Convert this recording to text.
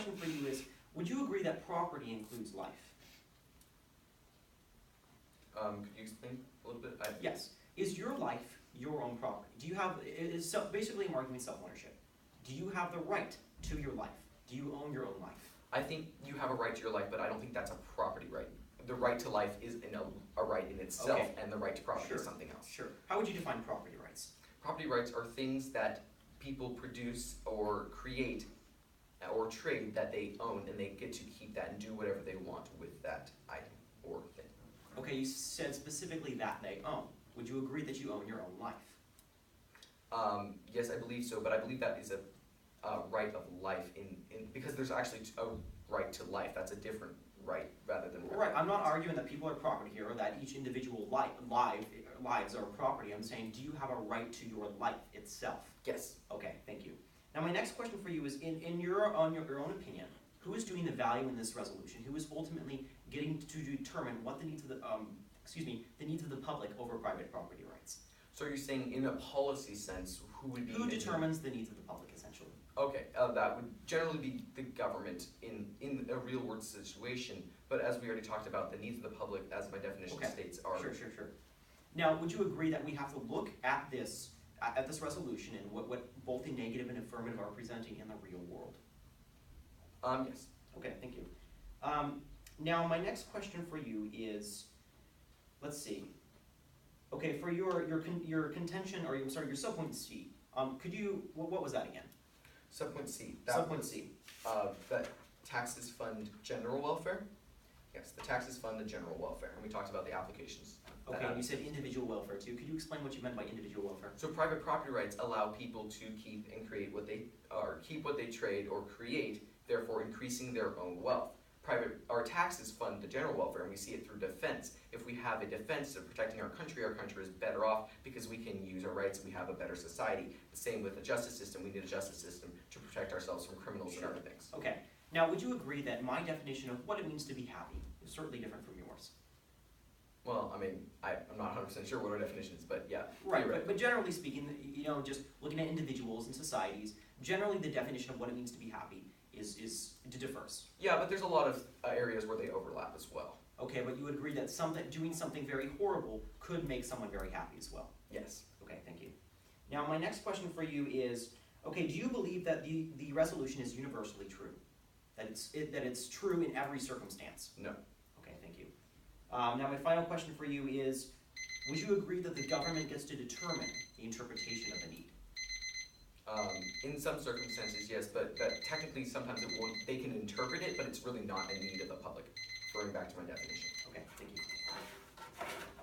question for you is, would you agree that property includes life? Could you explain a little bit? Yes. Is your life your own property? Do you have, basically I'm arguing self-ownership. Do you have the right to your life? Do you own your own life? I think you have a right to your life, but I don't think that's a property right. The right to life is a right in itself, Okay. and the right to property Sure. is something else. Sure. How would you define property rights? Property rights are things that people produce or create or trade that they own, and they get to keep that and do whatever they want with that item or thing. Okay, you said specifically that they own. Would you agree that you own your own life? Yes, I believe so, but I believe that is a right of life because there's actually a right to life. That's a different right rather than Right, I'm not arguing that people are property here or that each individual lives are property. I'm saying, do you have a right to your life itself? Yes. Okay, thank you. Now my next question for you is, in your own opinion, who is doing the value in this resolution? Who is ultimately getting to determine what the needs of the needs of the public over private property rights? So you're saying in a policy sense, who would be... Who determines the needs of the public, essentially? Okay, that would generally be the government in a real world situation, but as we already talked about, the needs of the public, as my definition states, are... Sure. Now, would you agree that we have to look at this resolution and what both the negative and affirmative are presenting in the real world? Yes. Okay, thank you. Now, my next question for you is, let's see. Okay, for your contention, or your subpoint C, could you, what was that again? Subpoint C. Subpoint C. That taxes fund general welfare? Yes, the taxes fund the general welfare, and we talked about the applications. Okay, and you said individual welfare too. Could you explain what you meant by individual welfare? So private property rights allow people to keep and create what they, or keep what they trade or create, therefore increasing their own wealth. Our taxes fund the general welfare, and we see it through defense. If we have a defense of protecting our country is better off because we can use our rights and we have a better society. The same with the justice system. We need a justice system to protect ourselves from criminals and other things. Okay. Now, would you agree that my definition of what it means to be happy is certainly different from yours? Well, I mean, I'm not 100% sure what our definition is, but yeah. Right, but generally speaking, just looking at individuals and societies, generally the definition of what it means to be happy differs. Yeah, but there's a lot of areas where they overlap as well. Okay, but you would agree that doing something very horrible could make someone very happy as well? Yes. Okay, thank you. Now, my next question for you is, okay, do you believe that the resolution is universally true? That it's true in every circumstance? No. Okay, thank you. Now, my final question for you is, would you agree that the government gets to determine the interpretation of the need? In some circumstances, yes, but technically sometimes they can interpret it, but it's really not a need of the public, referring back to my definition.